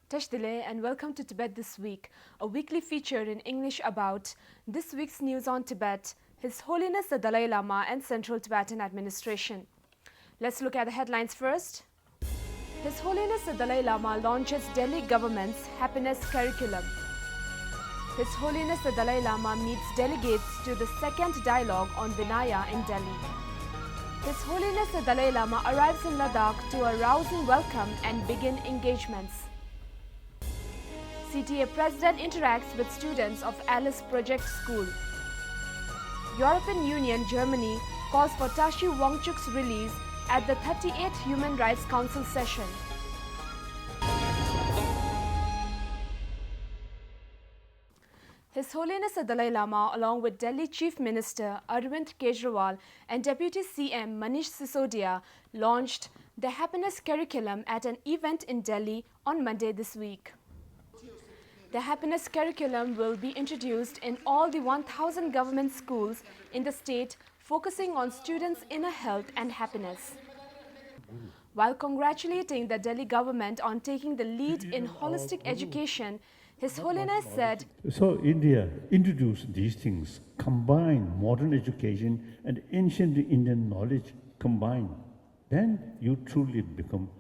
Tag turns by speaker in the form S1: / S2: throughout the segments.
S1: Tashdile and welcome to Tibet This Week, a weekly feature in English about this week's news on Tibet, His Holiness the Dalai Lama and Central Tibetan Administration. Let's look at the headlines first. His Holiness the Dalai Lama launches Delhi government's happiness curriculum. His Holiness the Dalai Lama meets delegates to the second dialogue on Vinaya in Delhi. His Holiness the Dalai Lama arrives in Ladakh to a rousing welcome and begin engagements. CTA President interacts with students of Alice Project School. European Union Germany calls for Tashi Wangchuk's release at the 38th Human Rights Council session. His Holiness the Dalai Lama, along with Delhi Chief Minister Arvind Kejriwal and Deputy CM Manish Sisodia, launched the happiness curriculum at an event in Delhi on Monday this week. The happiness curriculum will be introduced in all the 1,000 government schools in the state, focusing on students' inner health and happiness. While congratulating the Delhi government on taking the lead in holistic education, His Holiness said,
S2: So India introduced these things, combine modern education and ancient Indian knowledge combined. Then you truly become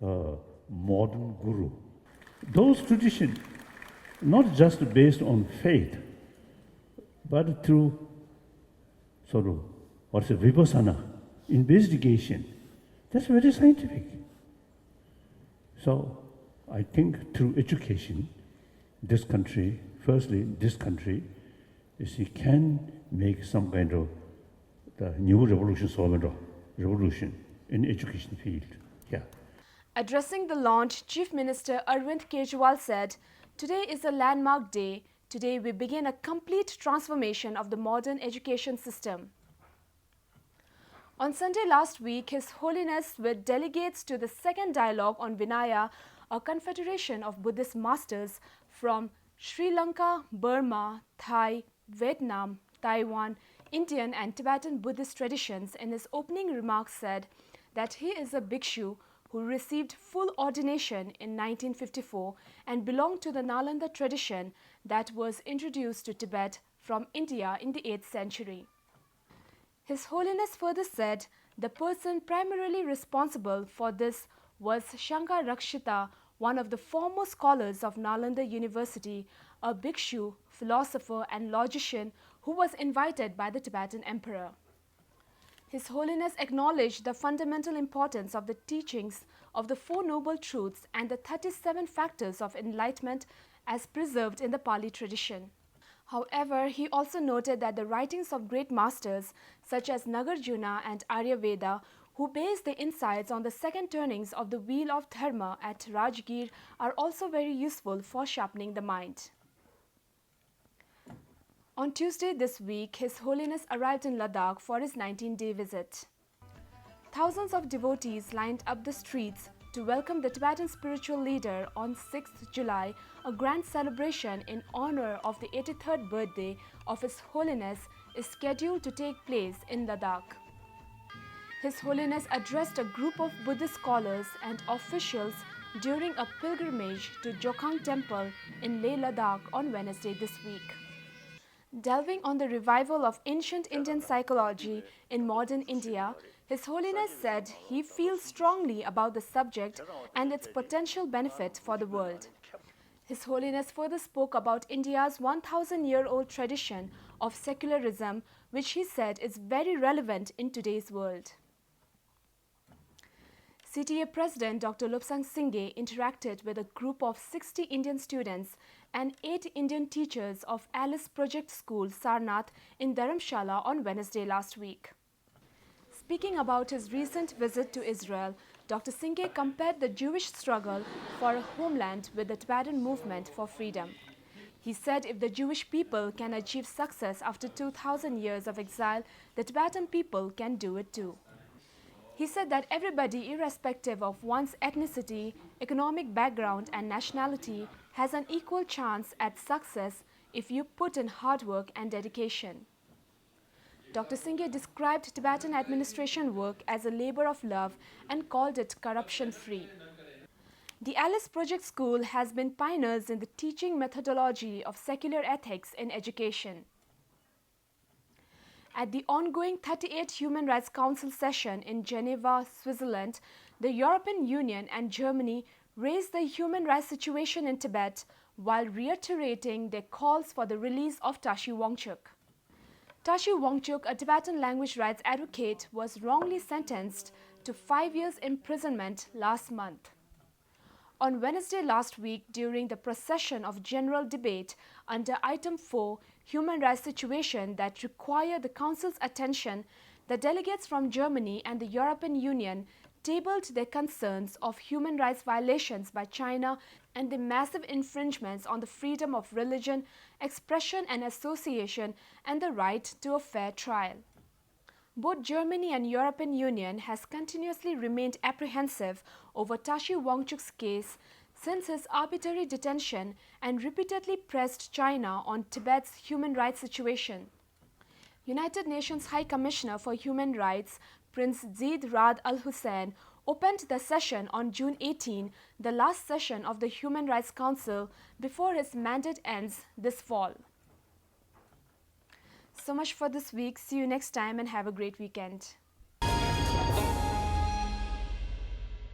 S2: a modern guru. Those traditions, not just based on faith, but through sort of, vipassana, investigation. That's very scientific. So I think through education, this country, is it can make some kind of the new revolution in education field. Yeah.
S1: Addressing the launch, Chief Minister Arvind Kejriwal said, "Today is a landmark day. Today we begin a complete transformation of the modern education system." On Sunday last week, His Holiness, with delegates to the second dialogue on Vinaya, a confederation of Buddhist masters from Sri Lanka, Burma, Thai, Vietnam, Taiwan, Indian and Tibetan Buddhist traditions, in his opening remarks said that he is a bhikshu who received full ordination in 1954 and belonged to the Nalanda tradition that was introduced to Tibet from India in the 8th century. His Holiness further said the person primarily responsible for this was Shankar Rakshita, one of the foremost scholars of Nalanda University, a bhikshu, philosopher and logician who was invited by the Tibetan emperor. His Holiness acknowledged the fundamental importance of the teachings of the Four Noble Truths and the 37 factors of enlightenment as preserved in the Pali tradition. However, he also noted that the writings of great masters such as Nagarjuna and Aryaveda, who based their insights on the second turnings of the wheel of dharma at Rajgir, are also very useful for sharpening the mind. On Tuesday this week, His Holiness arrived in Ladakh for his 19-day visit. Thousands of devotees lined up the streets to welcome the Tibetan spiritual leader on 6th July, a grand celebration in honor of the 83rd birthday of His Holiness is scheduled to take place in Ladakh. His Holiness addressed a group of Buddhist scholars and officials during a pilgrimage to Jokhang Temple in Leh Ladakh on Wednesday this week. Delving on the revival of ancient Indian psychology in modern India, His Holiness said he feels strongly about the subject and its potential benefit for the world. His Holiness further spoke about India's 1,000-year-old tradition of secularism, which he said is very relevant in today's world. CTA President Dr. Lobsang Singye interacted with a group of 60 Indian students and 8 Indian teachers of Alice Project School, Sarnath, in Dharamshala on Wednesday last week. Speaking about his recent visit to Israel, Dr. Singye compared the Jewish struggle for a homeland with the Tibetan movement for freedom. He said if the Jewish people can achieve success after 2,000 years of exile, the Tibetan people can do it too. He said that everybody, irrespective of one's ethnicity, economic background and nationality, has an equal chance at success if you put in hard work and dedication. Dr. Singye described Tibetan administration work as a labor of love and called it corruption-free. The Alice Project School has been pioneers in the teaching methodology of secular ethics in education. At the ongoing 38th Human Rights Council session in Geneva, Switzerland, the European Union and Germany raised the human rights situation in Tibet while reiterating their calls for the release of Tashi Wangchuk. Tashi Wangchuk, a Tibetan language rights advocate, was wrongly sentenced to 5 years imprisonment last month. On Wednesday last week, during the procession of general debate under Item 4, Human Rights Situation that require the Council's attention, the delegates from Germany and the European Union tabled their concerns of human rights violations by China and the massive infringements on the freedom of religion, expression and association and the right to a fair trial. Both Germany and European Union has continuously remained apprehensive over Tashi Wangchuk's case since his arbitrary detention and repeatedly pressed China on Tibet's human rights situation. United Nations High Commissioner for Human Rights Prince Zeid Ra'ad Al Hussein opened the session on June 18, the last session of the Human Rights Council before his mandate ends this fall. So much for this week. See you next time and have a great weekend.